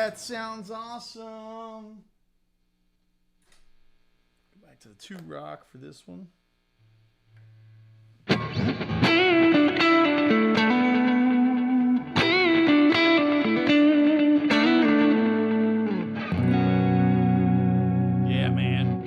That sounds awesome. Go back to the 2 rock for this one. Yeah, man.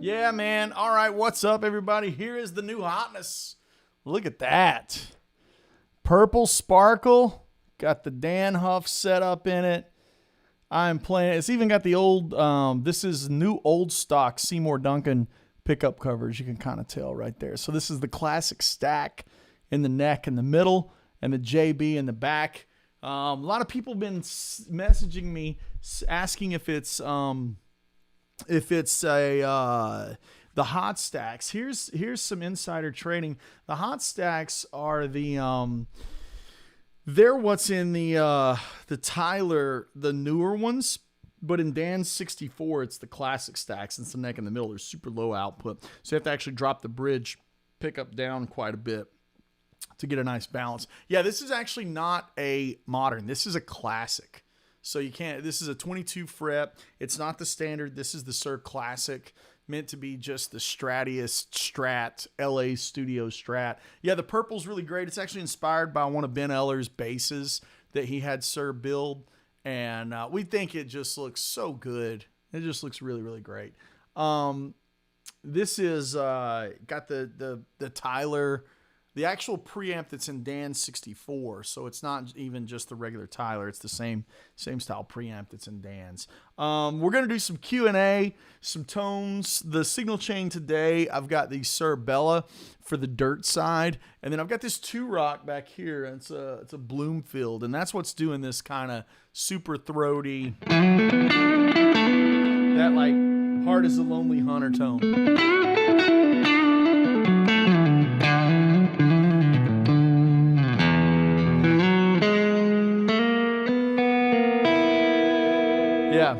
Yeah, man. All right, what's up, everybody? Here is the new hotness. Look at that. Purple sparkle. Got the Dan Huff setup in it. I'm playing. It's even got the old, this is new old stock Seymour Duncan pickup covers. You can kind of tell right there. So this is the classic stack in the neck in the middle and the JB in the back. A lot of people have been messaging me asking if it's the hot stacks. Here's some insider trading. The hot stacks are they're what's in the Tyler, the newer ones, but in Dan's 64 it's the classic stacks. It's the neck in the middle. They're super low output, so you have to actually drop the bridge pickup down quite a bit to get a nice balance. Yeah, this is actually not a modern. This is a classic. So you can't, this is a 22 fret. It's not the standard. This is the Suhr Classic meant to be just the Stratiest Strat, LA Studio Strat. Yeah, the purple's really great. It's actually inspired by one of Ben Eller's basses that he had Suhr build. And we think it just looks so good. It just looks really, really great. This is got the Tyler, the actual preamp that's in Dan's 64. So it's not even just the regular Tyler. It's the same style preamp that's in Dan's. We're going to do some Q&A, some tones. The signal chain today, I've got the Suhr Bella for the dirt side. And then I've got this 2-rock back here. And it's a Bloomfield. And that's what's doing this kind of super throaty, that like Heart is a Lonely Hunter tone. Yeah.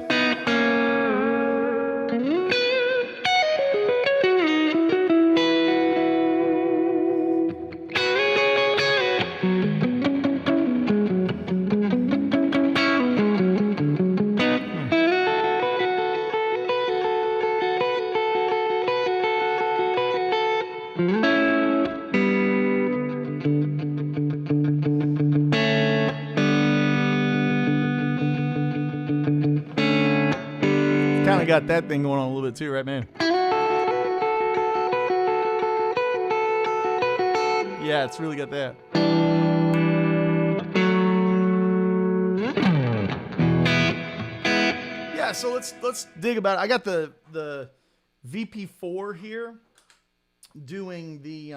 Kind of got that thing going on a little bit too, right, man? Yeah, it's really got that. Yeah, so let's dig about it. I got the VP4 here doing the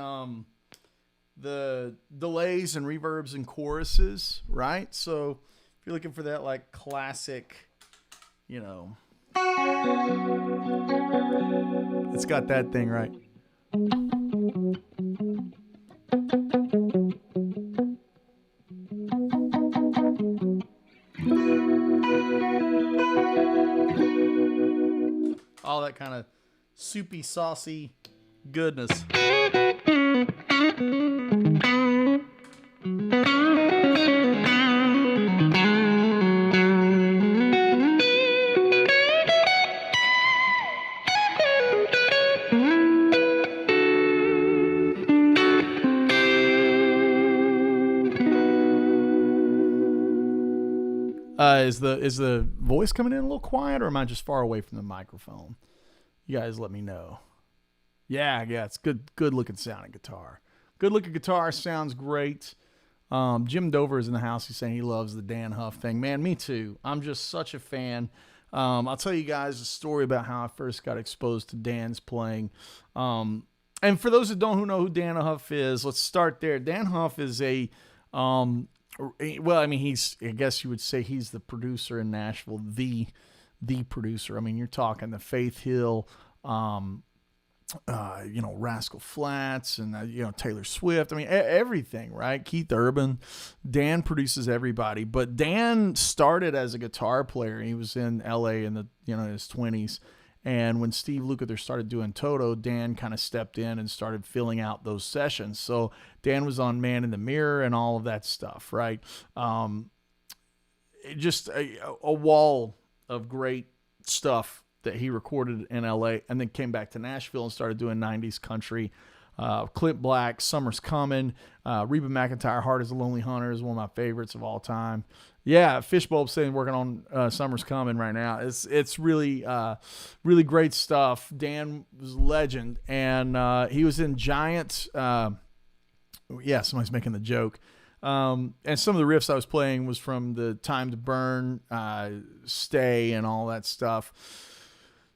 delays and reverbs and choruses, right? So if you're looking for that like classic, you know, it's got that thing, right? All that kind of soupy, saucy goodness. Is the voice coming in a little quiet, or am I just far away from the microphone? You guys let me know. Yeah, it's good looking sounding guitar. Good looking guitar, sounds great. Jim Dover is in the house. He's saying he loves the Dan Huff thing. Man, me too. I'm just such a fan. I'll tell you guys a story about how I first got exposed to Dan's playing. And for those that don't know who Dan Huff is, let's start there. Dan Huff is a well, I mean, I guess you would say he's the producer in Nashville, the producer. I mean, you're talking the Faith Hill, Rascal Flatts and, Taylor Swift. I mean, everything, right? Keith Urban. Dan produces everybody. But Dan started as a guitar player. He was in L.A. in his 20s. And when Steve Lukather started doing Toto, Dan kind of stepped in and started filling out those sessions. So Dan was on Man in the Mirror and all of that stuff, right? Just a wall of great stuff that he recorded in L.A. and then came back to Nashville and started doing 90s country. Clint Black, Summer's Coming, Reba McEntire, Heart is a Lonely Hunter is one of my favorites of all time. Yeah, Fishbowl saying working on Summer's Coming right now. It's really really great stuff. Dan was a legend, and he was in Giant. Yeah, somebody's making the joke. And some of the riffs I was playing was from the Time to Burn, Stay, and all that stuff.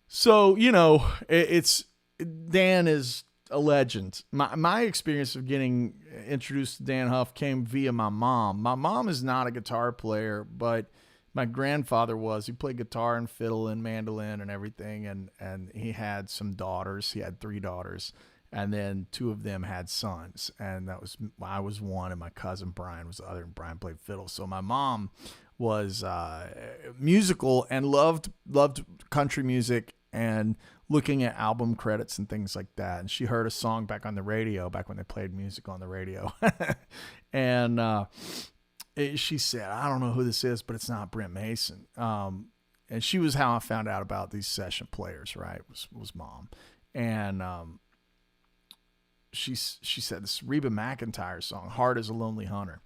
So Dan is a legend. My experience of getting introduced to Dan Huff came via my mom. My mom is not a guitar player, but my grandfather was. He played guitar and fiddle and mandolin and everything, and he had some daughters. He had 3 daughters, and then 2 of them had sons, and I was one, and my cousin Brian was the other, and Brian played fiddle. So my mom was musical and loved country music and looking at album credits and things like that. And she heard a song back on the radio, back when they played music on the radio. And she said, I don't know who this is, but it's not Brent Mason. she was how I found out about these session players, right? Was Mom. And she said this Reba McEntire song, Hard as a Lonely Hunter.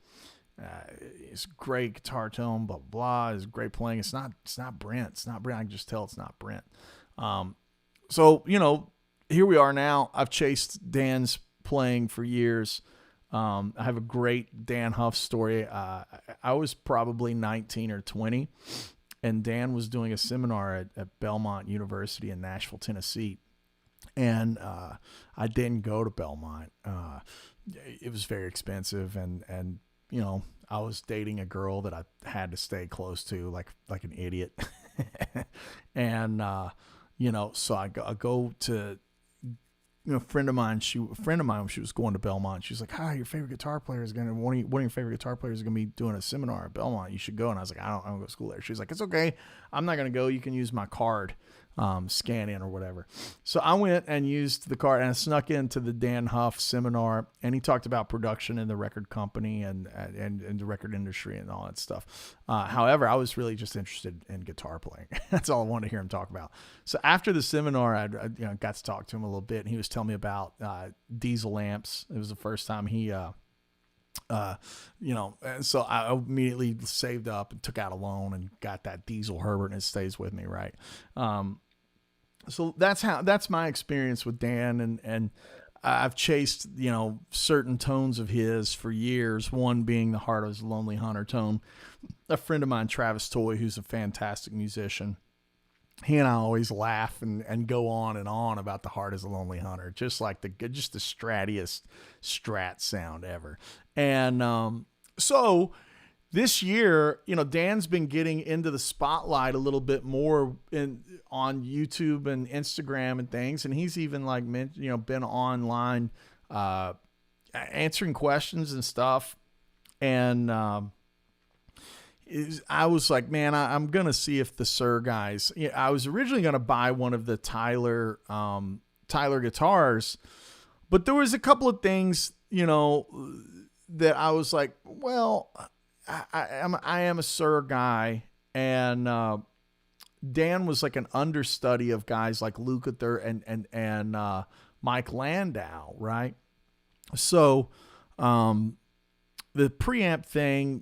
It's great guitar tone, blah, blah, it's great playing. It's not Brent. It's not Brent. I can just tell it's not Brent. So, here we are now. I've chased Dan's playing for years. I have a great Dan Huff story. I was probably 19 or 20, and Dan was doing a seminar at Belmont University in Nashville, Tennessee. And I didn't go to Belmont. It was very expensive, and I was dating a girl that I had to stay close to, like an idiot. And so I go to a friend of mine. When she was going to Belmont, she was like, "Hi, your favorite guitar player is one of your favorite guitar players is gonna be doing a seminar at Belmont. You should go." And I was like, I don't go to school there. She's like, "It's okay. I'm not gonna go. You can use my card." Scan in or whatever. So I went and used the card, and I snuck into the Dan Huff seminar, and he talked about production in the record company and the record industry and all that stuff. However, I was really just interested in guitar playing. That's all I wanted to hear him talk about. So after the seminar, I got to talk to him a little bit, and he was telling me about diesel amps. It was the first time he and so I immediately saved up and took out a loan and got that diesel Herbert, and it stays with me, right? So that's my experience with Dan, and I've chased, certain tones of his for years, one being the Heart of a Lonely Hunter tone. A friend of mine, Travis Toy, who's a fantastic musician, he and I always laugh and go on and on about the Heart as a Lonely Hunter, just like the strattiest Strat sound ever. And so this year, Dan's been getting into the spotlight a little bit more on YouTube and Instagram and things, and he's even been online answering questions and stuff. And I was like, man, I'm gonna see if the Suhr guys. I was originally gonna buy one of the Tyler guitars, but there was a couple of things, that I was like, well, I am a Suhr guy, and Dan was like an understudy of guys like Lukather and Mike Landau, right? So the preamp thing,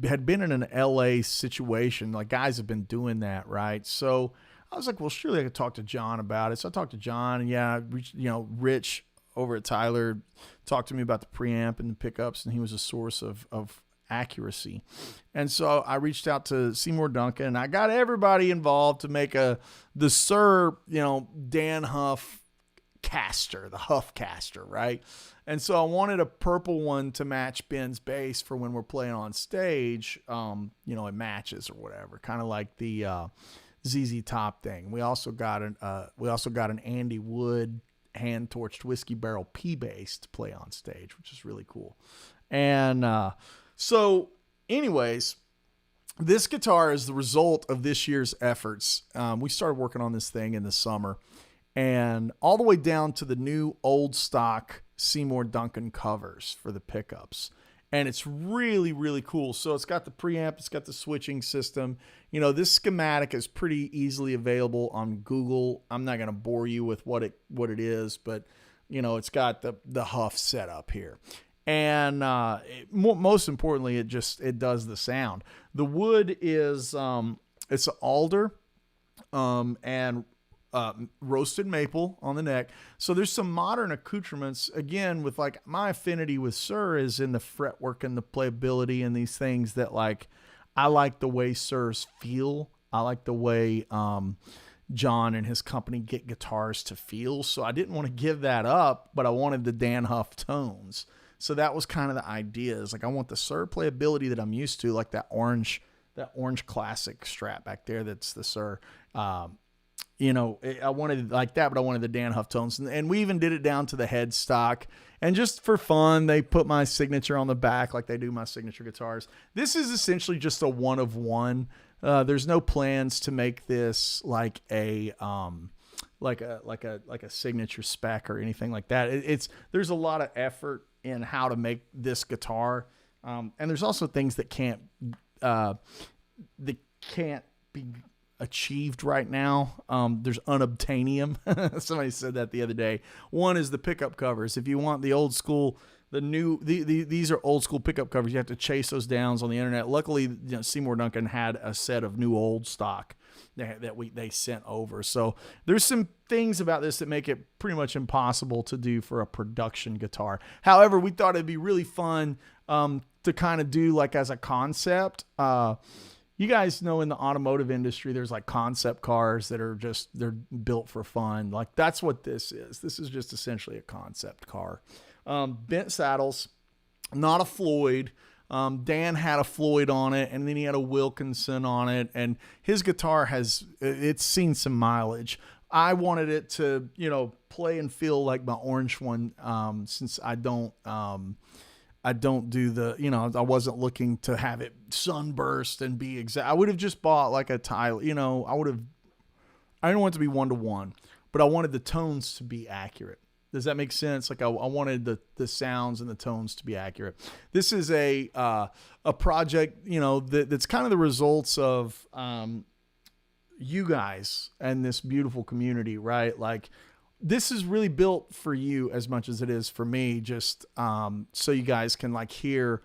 had been in an LA situation. Like, guys have been doing that, right? So I was like, well, surely I could talk to John about it. So I talked to John, and Rich over at Tyler talked to me about the preamp and the pickups, and he was a source of accuracy. And so I reached out to Seymour Duncan, and I got everybody involved to make the Suhr, Dan Huff caster, the Huff caster, right? And so I wanted a purple one to match Ben's bass for when we're playing on stage. It matches or whatever, kind of like the ZZ Top thing. We also got an Andy Wood hand torched whiskey barrel P bass to play on stage, which is really cool. And so anyways, this guitar is the result of this year's efforts. We started working on this thing in the summer, and all the way down to the new old stock Seymour Duncan covers for the pickups. And it's really, really cool. So it's got the preamp, it's got the switching system. This schematic is pretty easily available on Google. I'm not going to bore you with what it is, but it's got the Huff setup here. And most importantly, it does the sound. The wood is it's an alder and roasted maple on the neck. So there's some modern accoutrements. Again, with like my affinity with Suhr is in the fretwork and the playability and these things that I like the way Suhrs feel. I like the way John and his company get guitars to feel. So I didn't want to give that up, but I wanted the Dan Huff tones. So that was kind of the idea. Is I want the Suhr playability that I'm used to, like that orange classic Strat back there. That's the Suhr. I wanted like that, but I wanted the Dan Huff tones. And we even did it down to the headstock. And just for fun, they put my signature on the back like they do my signature guitars. This is essentially just a one of one. There's no plans to make this like a signature spec or anything like that. There's a lot of effort in how to make this guitar. And there's also things that can't be achieved right now. There's unobtainium. Somebody said that the other day. One is the pickup covers. If you want the old school, these are old school pickup covers. You have to chase those down on the internet. Luckily, Seymour Duncan had a set of new old stock that they sent over. So there's some things about this that make it pretty much impossible to do for a production guitar. However, we thought it'd be really fun to kind of do like as a concept. You guys know in the automotive industry, there's like concept cars that are they're built for fun. Like that's what this is. This is just essentially a concept car. Bent saddles, not a Floyd. Dan had a Floyd on it, and then he had a Wilkinson on it, and his guitar it's seen some mileage. I wanted it to, play and feel like my orange one, since I don't do the, I wasn't looking to have it sunburst and be exact. I would have just bought like a tile, I didn't want it to be 1-to-1, but I wanted the tones to be accurate. Does that make sense? Like I wanted the sounds and the tones to be accurate. This is a project, that's kind of the results of you guys and this beautiful community, right? Like this is really built for you as much as it is for me, just so you guys can like hear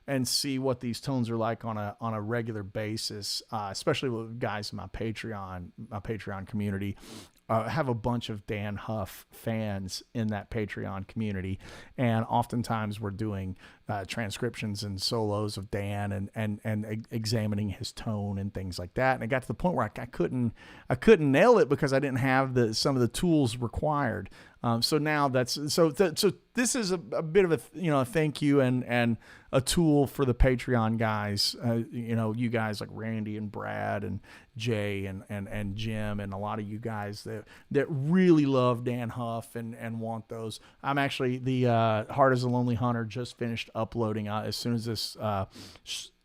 and see what these tones are like on a regular basis, especially with guys in my Patreon community. I have a bunch of Dan Huff fans in that Patreon community, and oftentimes we're doing transcriptions and solos of Dan and examining his tone and things like that. And it got to the point where I couldn't nail it because I didn't have some of the tools required. So now so this is a bit of a thank you and a tool for the Patreon guys. You guys like Randy and Brad and Jay and Jim and a lot of you guys that really love Dan Huff and want those. I'm actually the Hard as a Lonely Hunter just finished uploading. As soon as this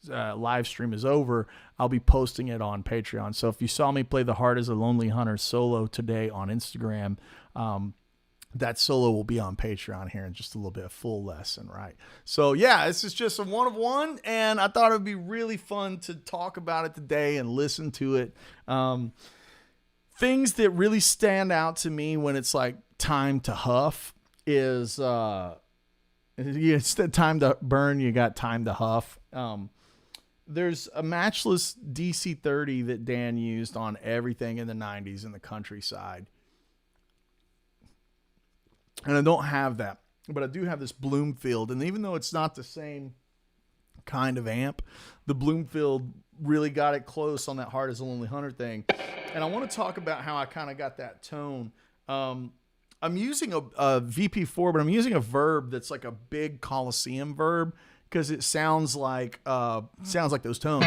live stream is over, I'll be posting it on Patreon. So if you saw me play the Hard as a Lonely Hunter solo today on Instagram, that solo will be on Patreon here in just a little bit, a full lesson, right? So yeah, this is just a one of one, and I thought it would be really fun to talk about it today and listen to it. Things that really stand out to me when it's like time to huff is instead of time to burn, you got time to huff. There's a matchless DC-30 that Dan used on everything in the 90s in the countryside. And I don't have that, but I do have this Bloomfield. And even though it's not the same kind of amp, the Bloomfield really got it close on that Hard as a Lonely Hunter thing. And I want to talk about how I kind of got that tone. I'm using a VP4, but I'm using a verb that's like a big Coliseum verb because it sounds like those tones.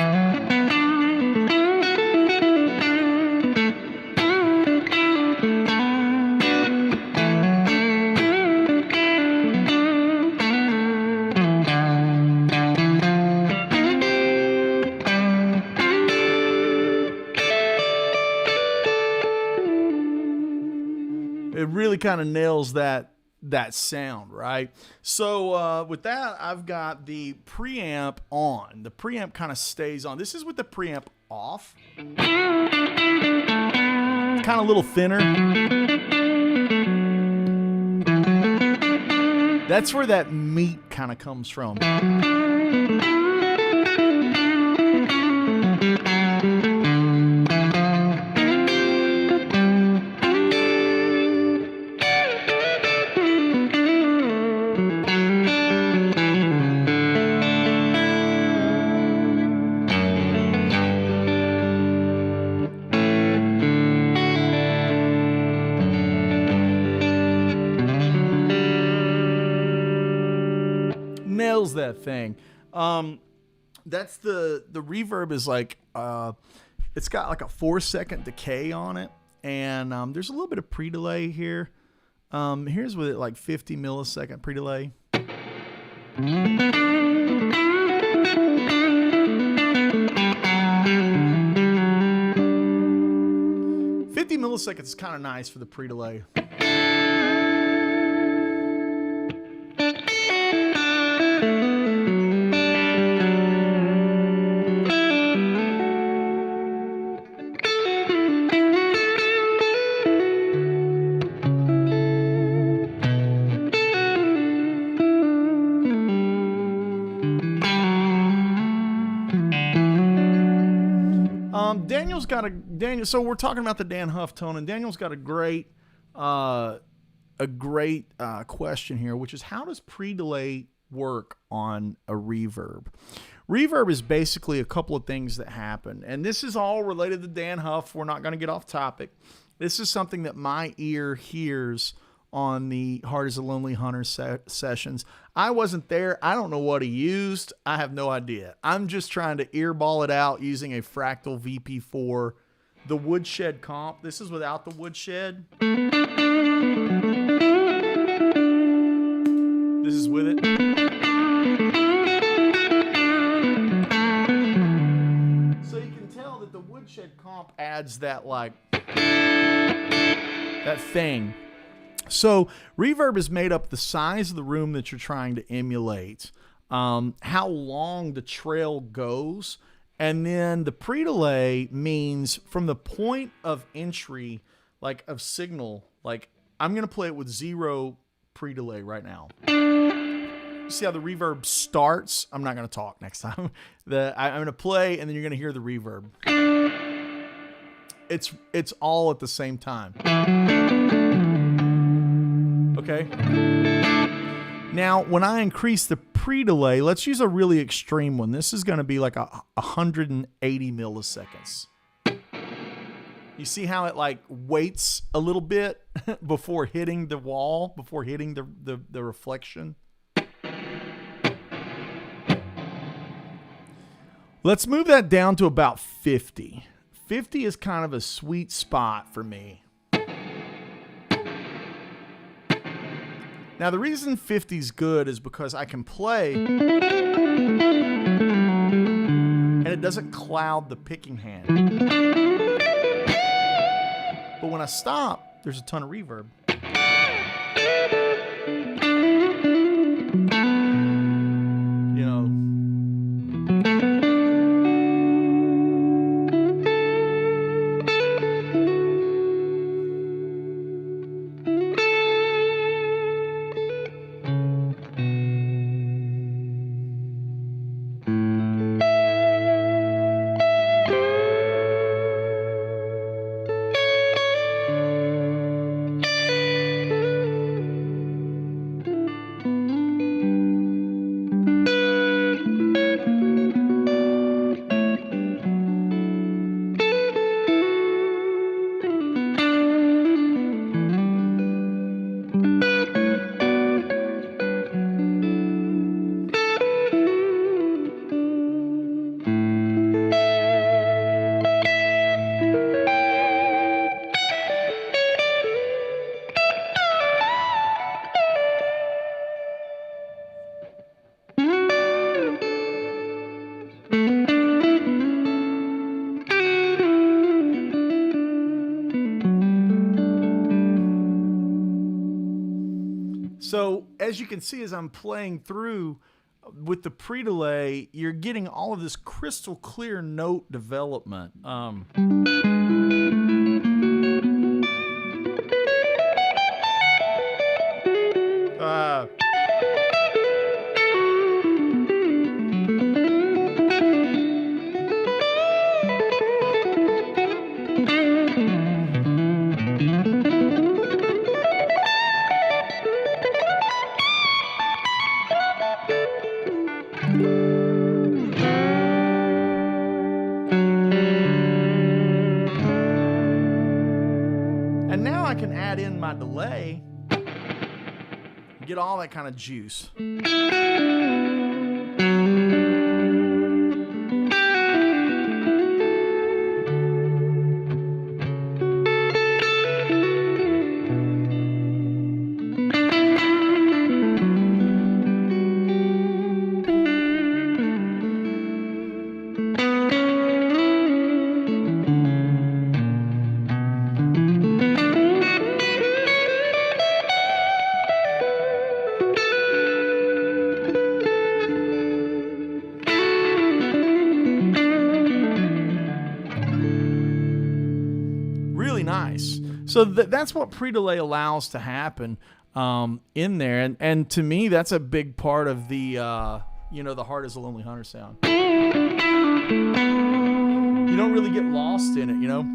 It really kind of nails that sound, right? So with that, I've got the preamp on. The preamp kind of stays on. This is with the preamp off. It's kind of a little thinner. That's where that meat kind of comes from. Nails that thing. That's the reverb is like it's got like a 4-second decay on it, and there's a little bit of pre-delay here. Here's with it like 50 millisecond pre-delay. 50 milliseconds is kind of nice for the pre-delay. Daniel. So we're talking about the Dan Huff tone, and Daniel's got a great question here, which is how does pre-delay work on a reverb? Reverb is basically a couple of things that happen, and this is all related to Dan Huff. We're not going to get off topic. This is something that my ear hears on the Hard as a Lonely Hunter sessions. I wasn't there. I don't know what he used. I have no idea. I'm just trying to earball it out using a Fractal VP4, the Woodshed comp. This is without the Woodshed. This is with it. So you can tell that the Woodshed comp adds that that thing. So reverb is made up the size of the room that you're trying to emulate, how long the trail goes, and then the pre-delay means from the point of entry, of signal, I'm going to play it with 0 pre-delay right now. See how the reverb starts? I'm not going to talk next time. I'm going to play, and then you're going to hear the reverb. It's all at the same time. Okay. Now, when I increase the pre-delay, let's use a really extreme one. This is going to be like 180 milliseconds. You see how it waits a little bit before hitting the wall, before hitting the reflection? Let's move that down to about 50. 50 is kind of a sweet spot for me. Now, the reason 50 is good is because I can play and it doesn't cloud the picking hand. But when I stop, there's a ton of reverb. You know. So as you can see, as I'm playing through with the pre-delay, you're getting all of this crystal clear note development. And now I can add in my delay, get all that kind of juice. Nice. So that's what pre-delay allows to happen in there, and to me, that's a big part of the the Hard as a Lonely Hunter sound. you don't really get lost in it, you know?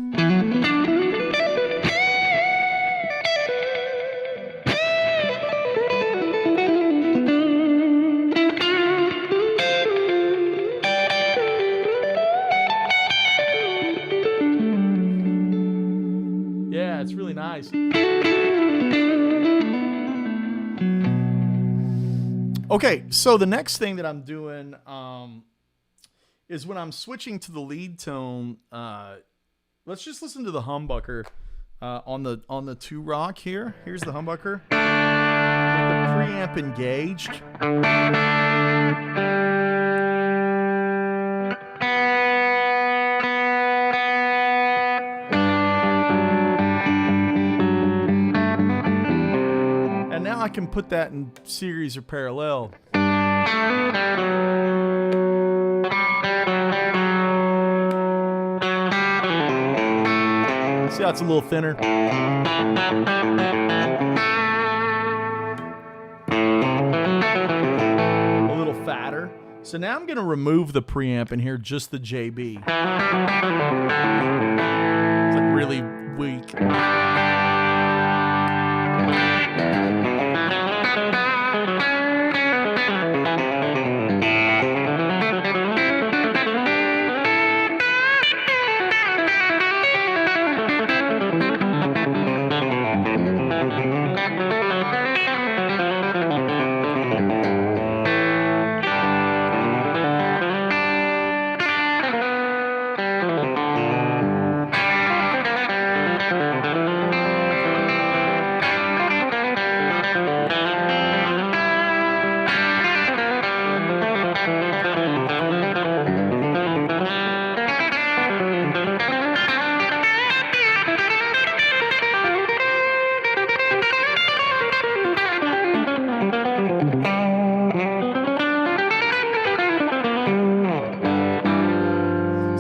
Yeah, it's really nice. Okay, so the next thing that I'm doing is when I'm switching to the lead tone. Let's just listen to the humbucker on the 2 rock here. Here's the humbucker with the preamp engaged. And now I can put that in series or parallel. See how it's a little thinner? A little fatter. So now I'm going to remove the preamp and hear just the JB. It's like really weak.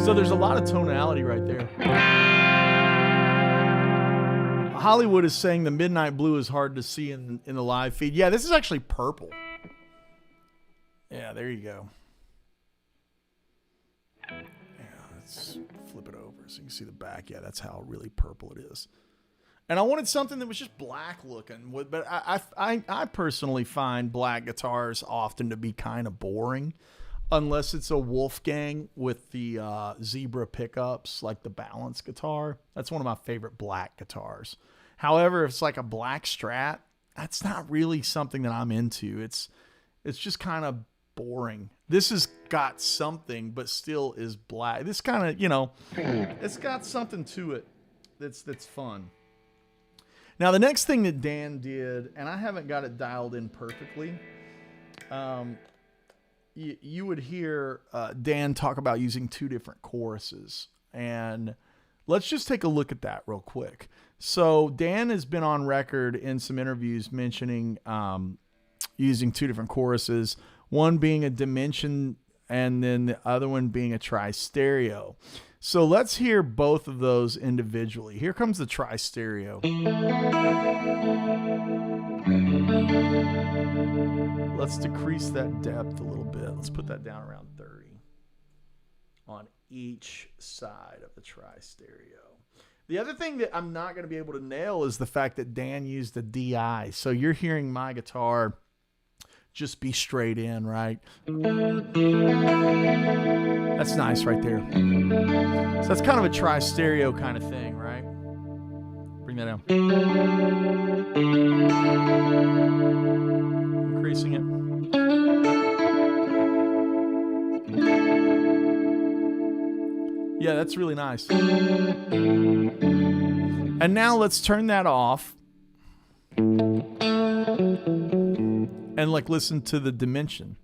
So there's a lot of tonality right there. Hollywood is saying the Midnight Blue is hard to see in the live feed. Yeah, this is actually purple. Yeah, there you go. Yeah, let's flip it over so you can see the back. Yeah, that's how really purple it is. And I wanted something that was just black looking. But I personally find black guitars often to be kind of boring. Unless it's a Wolfgang with the zebra pickups, like the balance guitar. That's one of my favorite black guitars. However, if it's like a black Strat, that's not really something that I'm into. It's just kind of boring. This has got something, but still is black. This kind of, you know, it's got something to it that's fun. Now, the next thing that Dan did, and I haven't got it dialed in perfectly, you would hear Dan talk about using 2 different choruses. And let's just take a look at that real quick. So Dan has been on record in some interviews mentioning using 2 different choruses, one being a dimension and then the other one being a tri-stereo. So let's hear both of those individually. Here comes the tri-stereo. Let's decrease that depth a little bit. Let's put that down around 30 on each side of the tri-stereo. The other thing that I'm not going to be able to nail is the fact that Dan used a DI. So you're hearing my guitar just be straight in, right? That's nice right there. So that's kind of a tri-stereo kind of thing, right? Bring that down. Increasing it. Yeah, that's really nice. And now let's turn that off. And like listen to the dimension.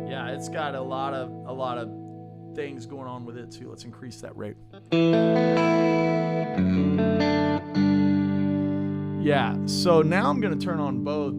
Yeah, it's got a lot of things going on with it too. Let's increase that rate. Yeah, so now I'm going to turn on both.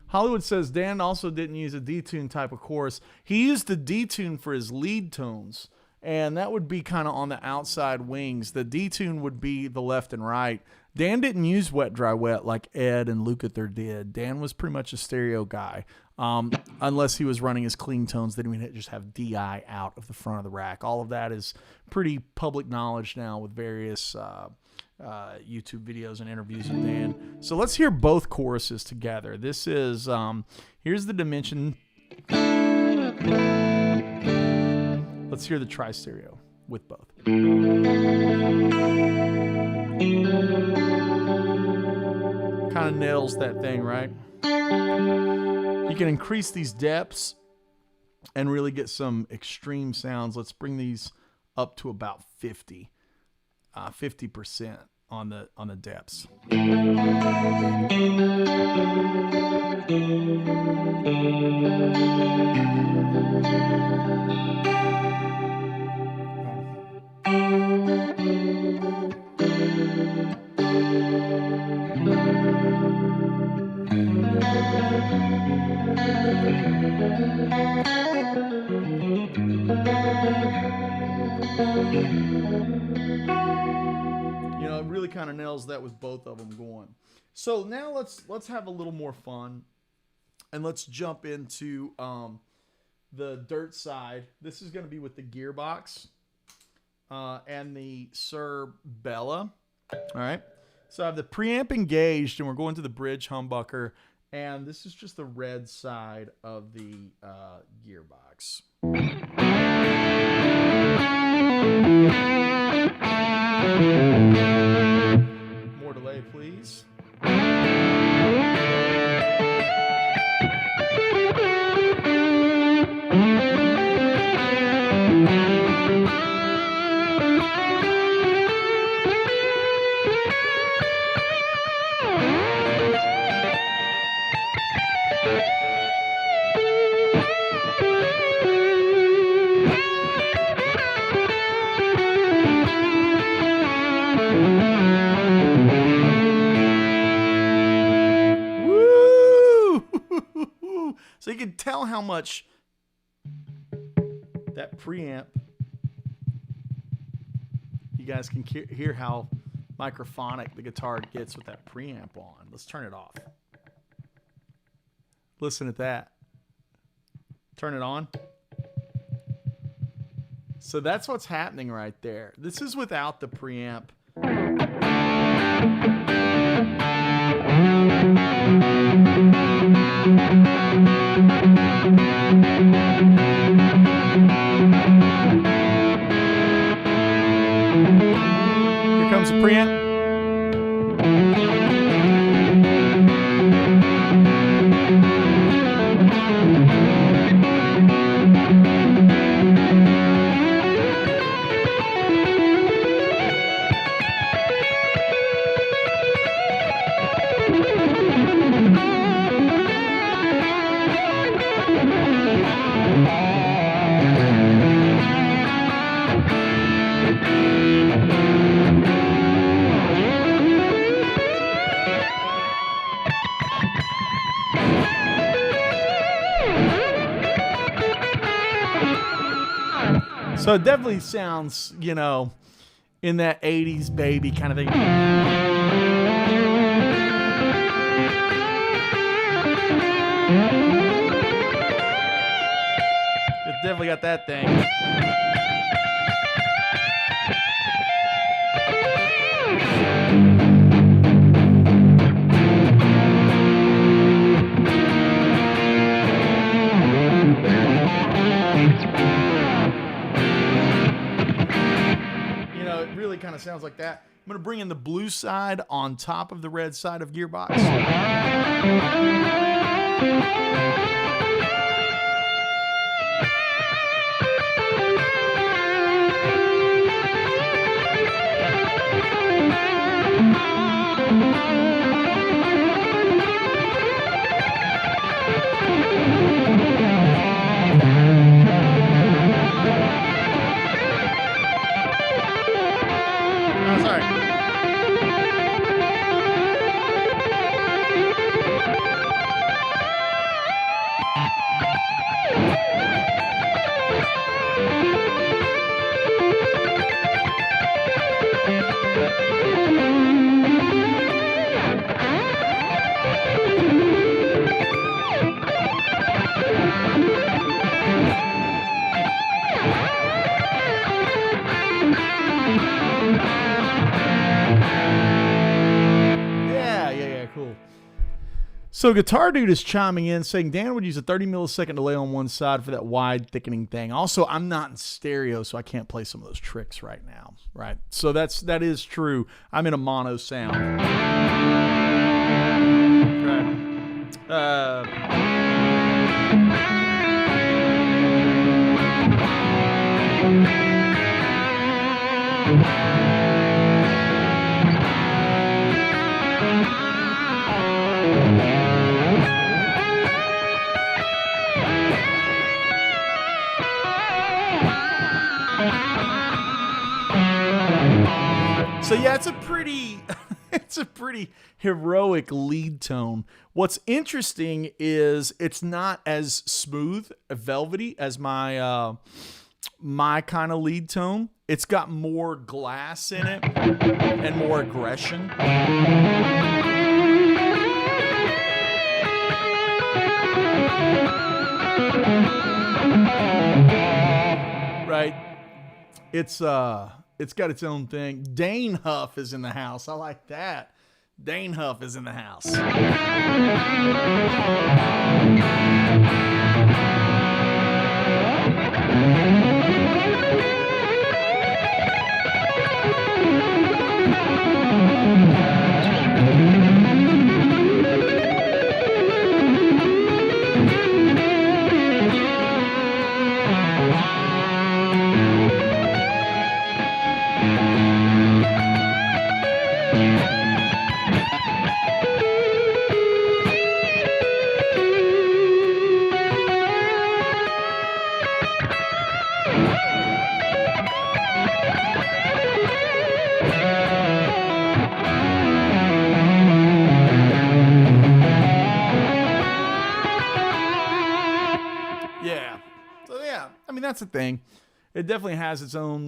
Hollywood says Dan also didn't use a detune type of chorus. He used the detune for his lead tones. and that would be kind of on the outside wings. The detune would be the left and right. Dan didn't use wet, dry, wet like Ed and Lukather did. Dan was pretty much a stereo guy, unless he was running his clean tones. Then he would just have DI out of the front of the rack. All of that is pretty public knowledge now with various YouTube videos and interviews with Dan. So let's hear both choruses together. This is, here's the dimension. Let's hear the tri-stereo with both. Kind of nails that thing, right? You can increase these depths and really get some extreme sounds. Let's bring these up to about 50% on the depths. You know, it really kind of nails that with both of them going. So now let's have a little more fun, and let's jump into the dirt side. This is going to be with the Gearbox and the Suhr Bella. All right. So I have the preamp engaged, and we're going to the bridge humbucker, and this is just the red side of the Gearbox. More delay, please. So you can tell how much that preamp, you guys can hear how microphonic the guitar gets with that preamp on. Let's turn it off. Listen at that. Turn it on. So that's what's happening right there. This is without the preamp. Here comes the preamp. So it definitely sounds, you know, in that 80s baby kind of thing. It's definitely got that thing. Kind of sounds like that. I'm going to bring in the blue side on top of the red side of Gearbox. So Guitar Dude is chiming in saying Dan would use a 30 millisecond delay on one side for that wide thickening thing. Also, I'm not in stereo, so I can't play some of those tricks right now. Right. So that is true. I'm in a mono sound. Right. So yeah, it's a pretty heroic lead tone. What's interesting is it's not as smooth, velvety as my my kind of lead tone. It's got more glass in it and more aggression. Right? It's got its own thing. Dan Huff is in the house. I like that. Dan Huff is in the house. That's the thing. It definitely has its own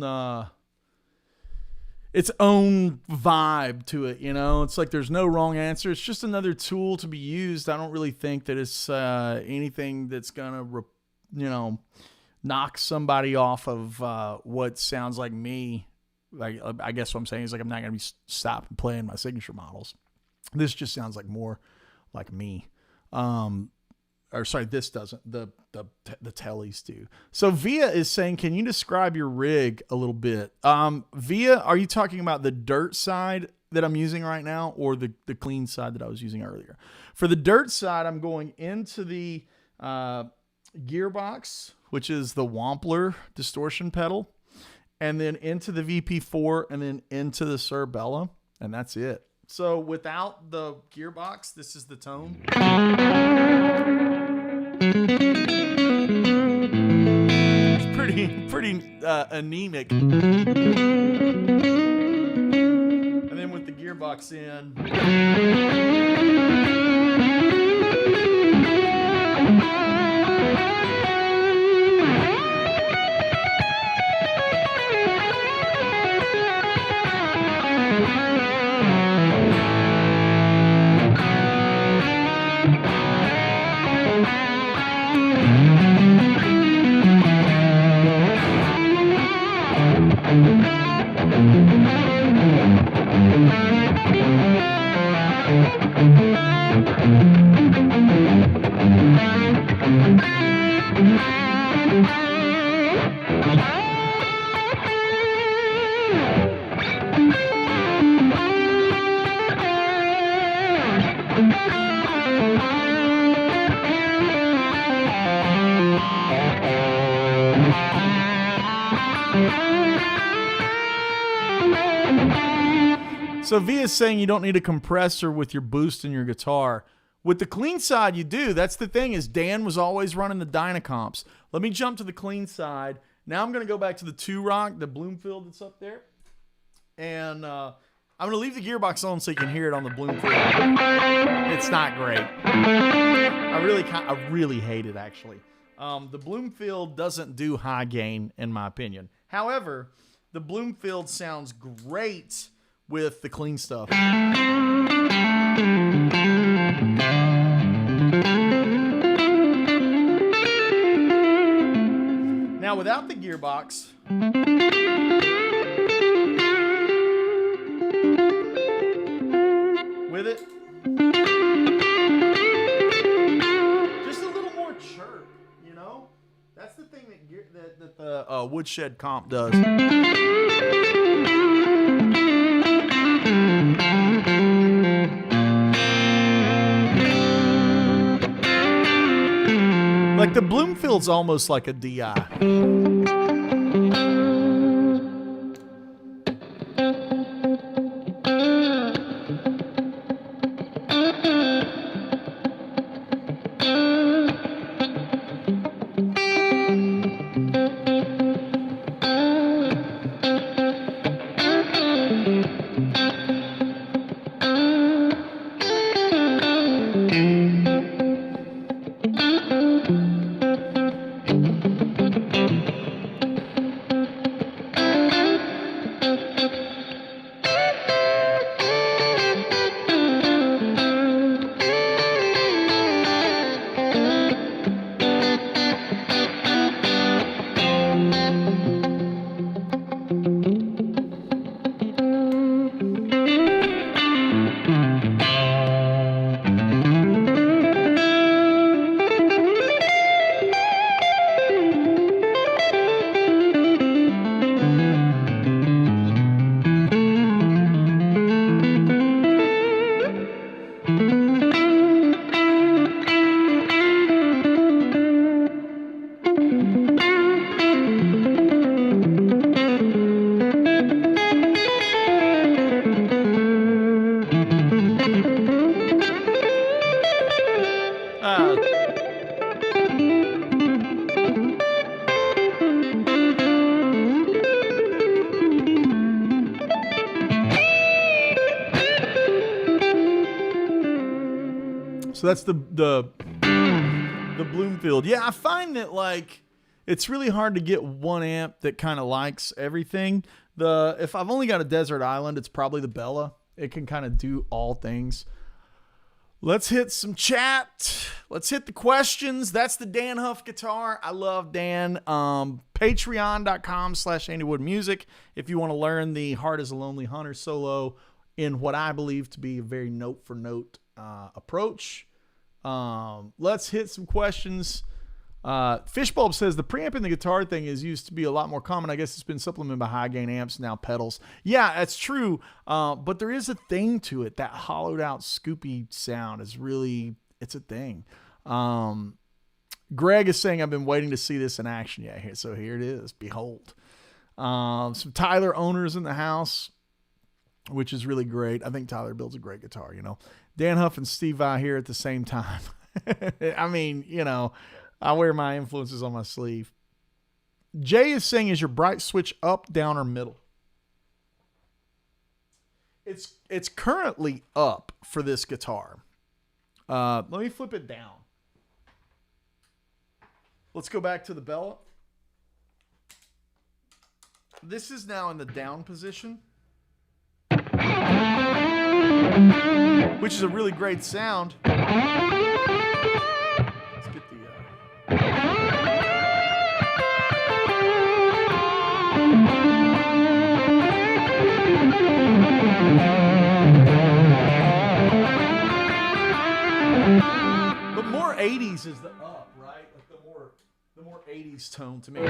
vibe to it, you know. It's like there's no wrong answer. It's just another tool to be used. I don't really think that it's anything that's gonna knock somebody off of what sounds like me. Like I guess what I'm saying is like I'm not gonna be stopping playing my signature models. This just sounds like more like me. Or sorry, this doesn't. The tellies do. So Via is saying, can you describe your rig a little bit? Via, are you talking about the dirt side that I'm using right now, or the clean side that I was using earlier? For the dirt side, I'm going into the Gearbox, which is the Wampler distortion pedal, and then into the VP4, and then into the Suhr Bella, and that's it. So without the Gearbox, this is the tone. It's pretty anemic. And then with the Gearbox in. So Via's saying you don't need a compressor with your boost in your guitar. With the clean side, you do. That's the thing, is Dan was always running the Dynacomps. Let me jump to the clean side. Now I'm going to go back to the 2-Rock, the Bloomfield that's up there. And I'm going to leave the Gearbox on so you can hear it on the Bloomfield. It's not great. I really hate it, actually. The Bloomfield doesn't do high gain, in my opinion. However, the Bloomfield sounds great with the clean stuff. Now, without the Gearbox, with it, Woodshed comp does. Like the Bloomfield's almost like a DI. So that's the Bloomfield. Yeah, I find that like it's really hard to get one amp that kind of likes everything. If I've only got a desert island, it's probably the Bella. It can kind of do all things. Let's hit some chat. Let's hit the questions. That's the Dan Huff guitar. I love Dan. Patreon.com/AndyWoodMusic if you want to learn the Heart is a Lonely Hunter solo in what I believe to be a very note for note approach. Let's hit some questions. Fishbulb says the preamp in the guitar thing is used to be a lot more common. I guess it's been supplemented by high gain amps, now pedals. Yeah, that's true. But there is a thing to it. That hollowed out scoopy sound is really, it's a thing. Greg is saying I've been waiting to see this in action. Yeah, so here it is. Behold. Some Tyler owners in the house, which is really great. I think Tyler builds a great guitar, you know. Dan Huff and Steve Vai here at the same time. I mean, you know, I wear my influences on my sleeve. Jay is saying, is your bright switch up, down, or middle? It's currently up for this guitar. Let me flip it down. Let's go back to the Bella. This is now in the down position, which is a really great sound. Let's get the... But more 80s is the up, right? Like the more 80s tone to me.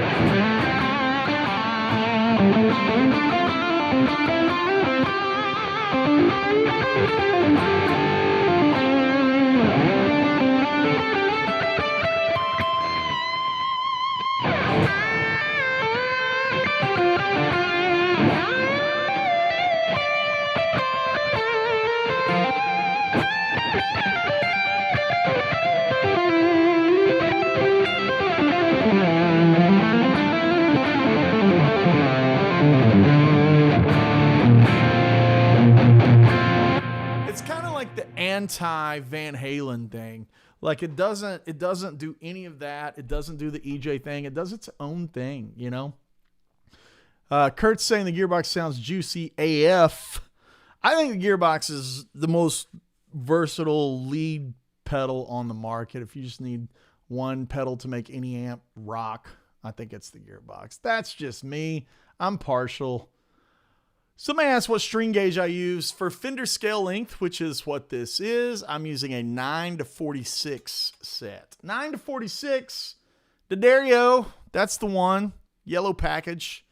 Anti Van Halen thing. Like it doesn't do any of that. It doesn't do the EJ thing. It does its own thing, you know. Kurt's saying the Gearbox sounds juicy AF. I think the Gearbox is the most versatile lead pedal on the market. If you just need one pedal to make any amp rock, I think it's the Gearbox. That's just me. I'm partial. Somebody asked what string gauge I use for Fender scale length, which is what this is. I'm using a 9-46 set. 9-46, D'Addario, that's the one. Yellow package.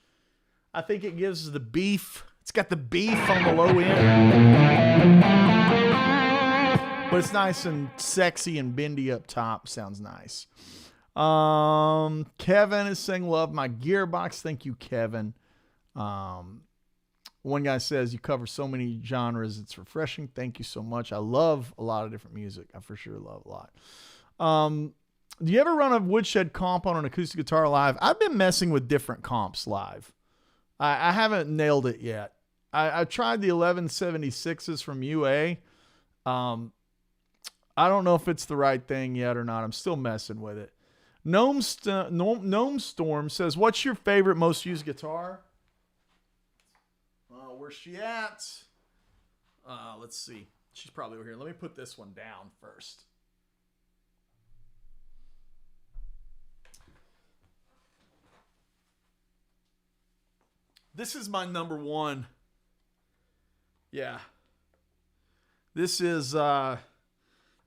I think it gives the beef. It's got the beef on the low end. But it's nice and sexy and bendy up top. Sounds nice. Kevin is saying, love my Gearbox. Thank you, Kevin. One guy says, you cover so many genres. It's refreshing. Thank you so much. I love a lot of different music. I for sure love a lot. Do you ever run a Woodshed comp on an acoustic guitar live? I've been messing with different comps live. I haven't nailed it yet. I tried the 1176s from UA. I don't know if it's the right thing yet or not. I'm still messing with it. Gnome Storm says, what's your favorite most used guitar? Where's she at? Let's see. She's probably over here. Let me put this one down first. This is my number one. Yeah. This is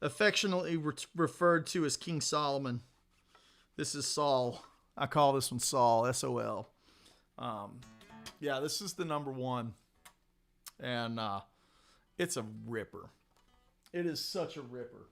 affectionately referred to as King Solomon. This is Saul. I call this one Saul, S-O-L. Yeah, this is the number one. And it's a ripper. It is such a ripper.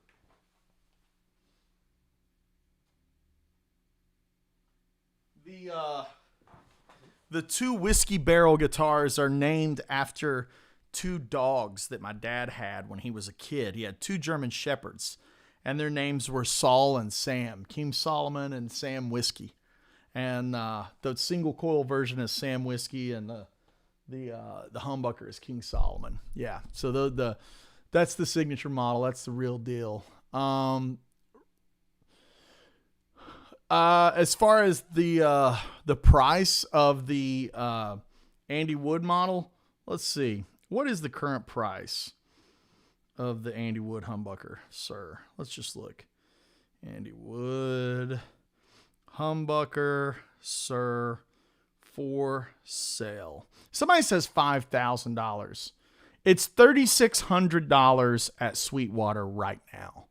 The two whiskey barrel guitars are named after two dogs that my dad had when he was a kid. He had two German Shepherds, and their names were Saul and Sam. King Solomon and Sam Whiskey. And the single coil version is Sam Whiskey, and the humbucker is King Solomon. Yeah, so that's the signature model. That's the real deal. As far as the price of the Andy Wood model, let's see. What is the current price of the Andy Wood humbucker, Suhr? Let's just look. Andy Wood humbucker, Suhr, for sale. Somebody says $5,000. It's $3,600 at Sweetwater right now.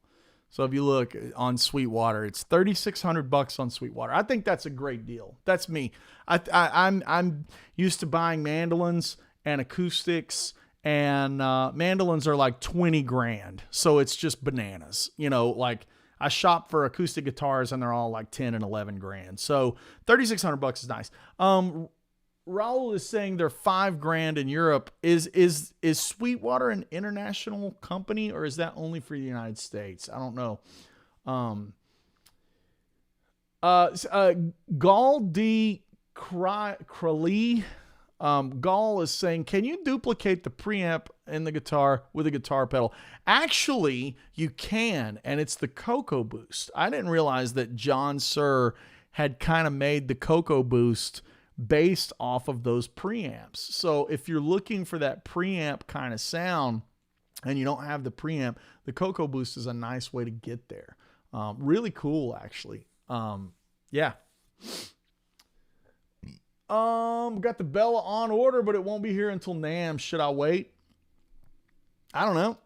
So if you look on Sweetwater, it's $3,600 on Sweetwater. I think that's a great deal. That's me. I'm used to buying mandolins and acoustics, and mandolins are like 20 grand. So it's just bananas. You know, like I shop for acoustic guitars and they're all like 10 and 11 grand. So $3,600 is nice. Raul is saying they're $5 grand in Europe. Is Sweetwater an international company, or is that only for the United States? I don't know. Gall D. Crowley. Gall is saying, can you duplicate the preamp in the guitar with a guitar pedal? Actually, you can, and it's the Cocoa Boost. I didn't realize that John Suhr had kind of made the Cocoa Boost based off of those preamps. So if you're looking for that preamp kind of sound and you don't have the preamp, the Cocoa Boost is a nice way to get there. Really cool, actually. Yeah. Got the Bella on order, but it won't be here until NAMM. Should I wait? I don't know.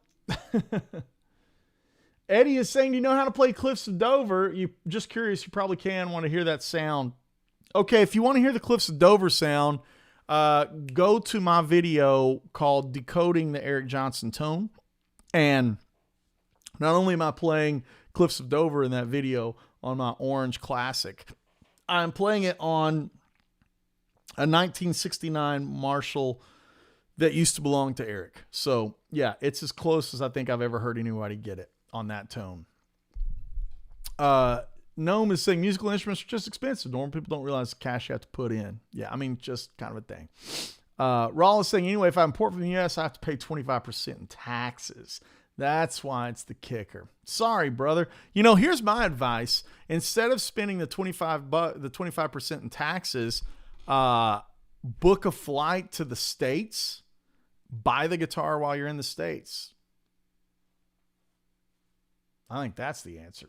Eddie is saying, do you know how to play Cliffs of Dover? You just curious, you probably want to hear that sound. Okay, if you want to hear the Cliffs of Dover sound, go to my video called Decoding the Eric Johnson Tone. And not only am I playing Cliffs of Dover in that video on my Orange Classic, I'm playing it on a 1969 Marshall that used to belong to Eric. So, yeah, it's as close as I think I've ever heard anybody get it on that tone. Gnome is saying musical instruments are just expensive. Normal people don't realize the cash you have to put in. Yeah, I mean, just kind of a thing. Raul is saying, anyway, if I import from the U.S., I have to pay 25% in taxes. That's why it's the kicker. Sorry, brother. You know, here's my advice. Instead of spending the 25% in taxes, book a flight to the States, buy the guitar while you're in the States. I think that's the answer.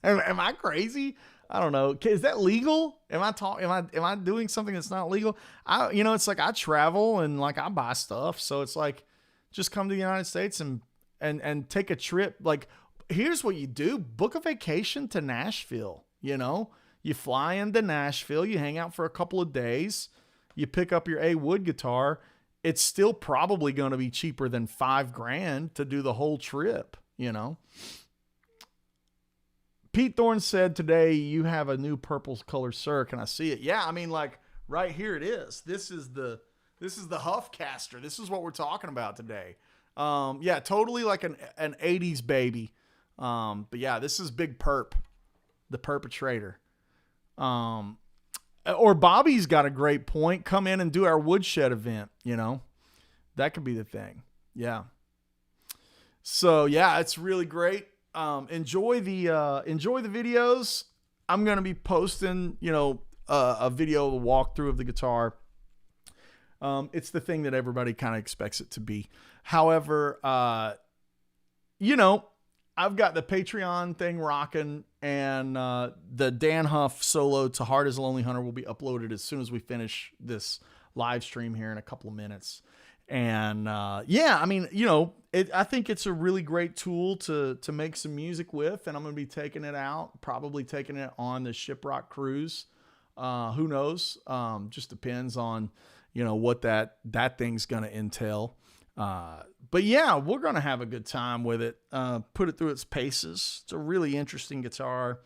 Am I crazy? I don't know. Is that legal? Am I doing something that's not legal? It's like I travel and like I buy stuff. So it's like, just come to the United States and take a trip. Like, here's what you do. Book a vacation to Nashville. You know, You fly into Nashville, you hang out for a couple of days, you pick up your A wood guitar. It's still probably going to be cheaper than $5,000 to do the whole trip, you know. Pete Thorne said today you have a new purple color Suhr. Can I see it? Yeah, I mean, like right here it is. This is the Huff caster. This is what we're talking about today. Yeah, totally like an 80s baby. But yeah, this is Big Perp, the perpetrator. Or Bobby's got a great point. Come in and do our Woodshed event, you know. That could be the thing. Yeah. So yeah, it's really great. Enjoy the videos. I'm going to be posting, you know, a video, a walkthrough of the guitar. It's the thing that everybody kind of expects it to be. However, you know, I've got the Patreon thing rocking, and the Dan Huff solo To Heart is a Lonely Hunter will be uploaded as soon as we finish this live stream here in a couple of minutes. And yeah, I mean, you know, I think it's a really great tool to make some music with, and I'm going to be taking it out, probably taking it on the Shiprock cruise. Who knows? Just depends on, you know, what that thing's going to entail. But yeah, we're going to have a good time with it. Put it through its paces. It's a really interesting guitar.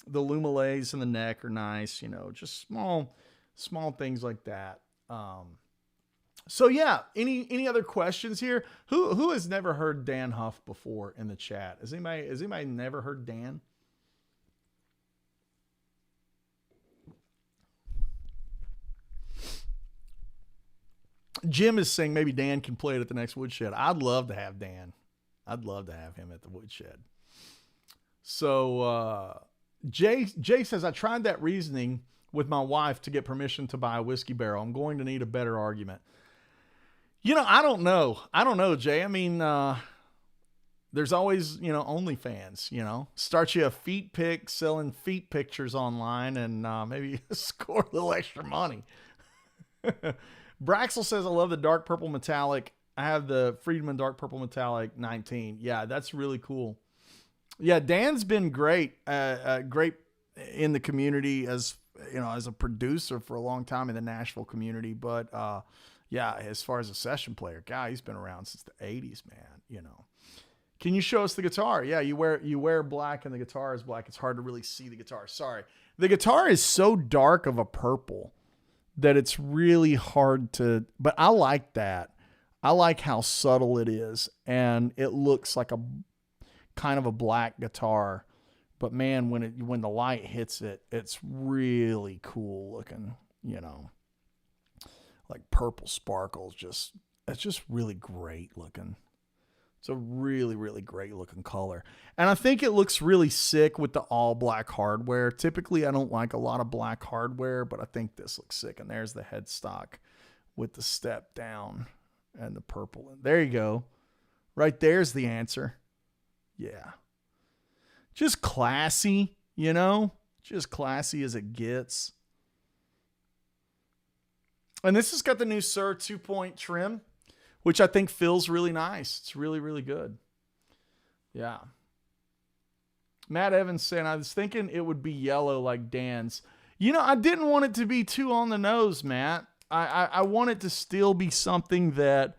The lumelays in the neck are nice, you know, just small things like that. So yeah, any other questions here? Who has never heard Dan Huff before in the chat? Has anybody never heard Dan? Jim is saying maybe Dan can play it at the next Woodshed. I'd love to have Dan. I'd love to have him at the Woodshed. So Jay says, I tried that reasoning with my wife to get permission to buy a whiskey barrel. I'm going to need a better argument. You know, I don't know, Jay. I mean, there's always, you know, OnlyFans, you know. Start you a feet pic, selling feet pictures online, and maybe score a little extra money. Braxel says, I love the dark purple metallic. I have the Friedman dark purple metallic 19. Yeah, that's really cool. Yeah, Dan's been great in the community as, you know, as a producer for a long time in the Nashville community. But yeah, as far as a session player, guy, he's been around since the 80s, man, you know. Can you show us the guitar? Yeah, you wear black and the guitar is black. It's hard to really see the guitar. Sorry. The guitar is so dark of a purple that it's really hard to, but I like that. I like how subtle it is, and it looks like a kind of a black guitar, but man, when the light hits it, it's really cool looking, you know, like purple sparkles. It's just really great looking. It's a really, really great looking color. And I think it looks really sick with the all black hardware. Typically, I don't like a lot of black hardware, but I think this looks sick. And there's the headstock with the step down and the purple. And there you go. Right there's the answer. Yeah. Just classy, you know? Just classy as it gets. And this has got the new Suhr 2-point trim, which I think feels really nice. It's really, really good. Yeah. Matt Evans saying, I was thinking it would be yellow like Dan's. You know, I didn't want it to be too on the nose, Matt. I want it to still be something that,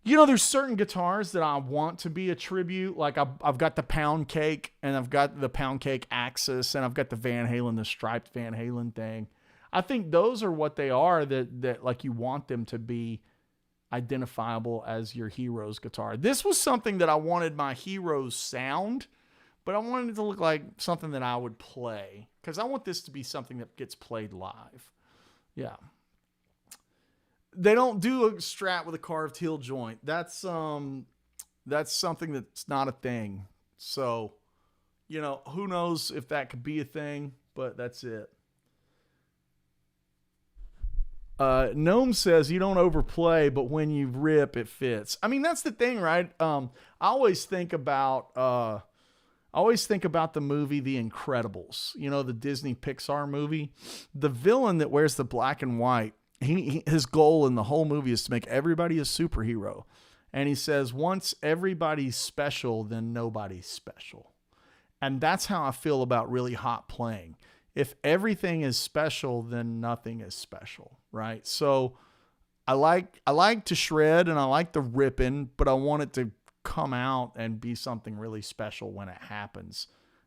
you know, there's certain guitars that I want to be a tribute. Like I've got the Pound Cake, and I've got the Pound Cake Axis, and I've got the Van Halen, the striped Van Halen thing. I think those are what they are, that like you want them to be identifiable as your Heroes guitar. This was something that I wanted my Heroes sound, but I wanted it to look like something that I would play, because I want this to be something that gets played live. Yeah. They don't do a Strat with a carved heel joint. That's something that's not a thing. So, you know, who knows if that could be a thing, but that's it. Gnome says you don't overplay, but when you rip, it fits. I mean, that's the thing, right? I always think about the movie The Incredibles. You know, the Disney Pixar movie. The villain that wears the black and white, his goal in the whole movie is to make everybody a superhero. And he says, once everybody's special, then nobody's special. And that's how I feel about really hot playing. if everything is special, then nothing is special, right? So I like to shred and I like the ripping, but I want it to come out and be something really special when it happens.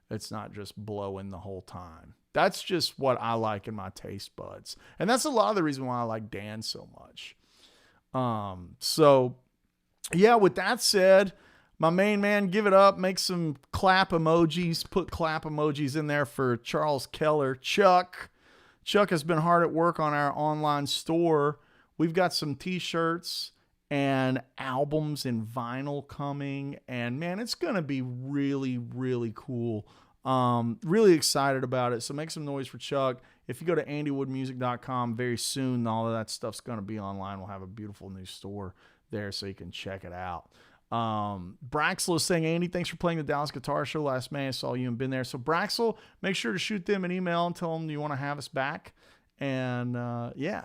It's not just blowing the whole time. That's just what I like in my taste buds. And that's a lot of the reason why I like Dan so much. So yeah, with that said, my main man, give it up, make some clap emojis, put clap emojis in there for Charles Keller. Chuck has been hard at work on our online store. We've got some t-shirts and albums and vinyl coming, and man, it's going to be really, really cool. Really excited about it. So make some noise for Chuck. If you go to andywoodmusic.com very soon, all of that stuff's going to be online. We'll have a beautiful new store there so you can check it out. Braxel is saying, Andy, thanks for playing the Dallas Guitar Show last May. I saw you and been there. So Braxel, make sure to shoot them an email and tell them you want to have us back. And yeah,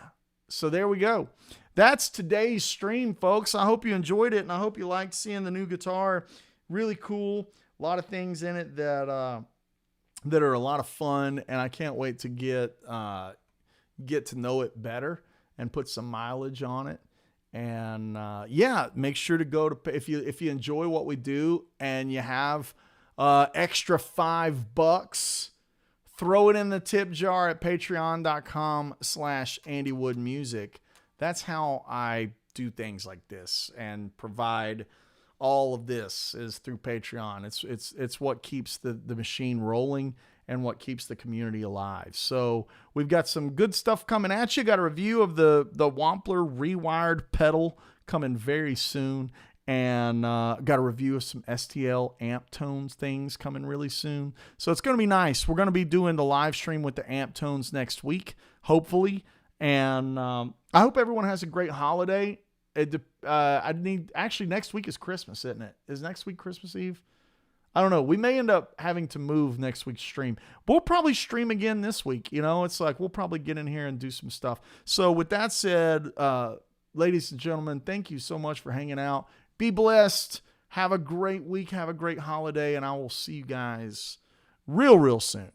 so there we go. That's today's stream, folks. I hope you enjoyed it, and I hope you liked seeing the new guitar. Really cool. A lot of things in it that are a lot of fun, and I can't wait to get to know it better and put some mileage on it. And yeah, make sure to go to, if you enjoy what we do and you have extra $5, throw it in the tip jar at patreon.com/AndyWoodMusic. That's how I do things like this and provide all of this is through Patreon. It's what keeps the machine rolling and what keeps the community alive. So we've got some good stuff coming at you. Got a review of the Wampler rewired pedal coming very soon. And got a review of some STL amp tones things coming really soon. So it's going to be nice. We're going to be doing the live stream with the amp tones next week, hopefully. And I hope everyone has a great holiday. Actually, next week is Christmas, isn't it? Is next week Christmas Eve? I don't know. We may end up having to move next week's stream. But we'll probably stream again this week. You know, it's like we'll probably get in here and do some stuff. So with that said, ladies and gentlemen, thank you so much for hanging out. Be blessed. Have a great week. Have a great holiday. And I will see you guys real soon.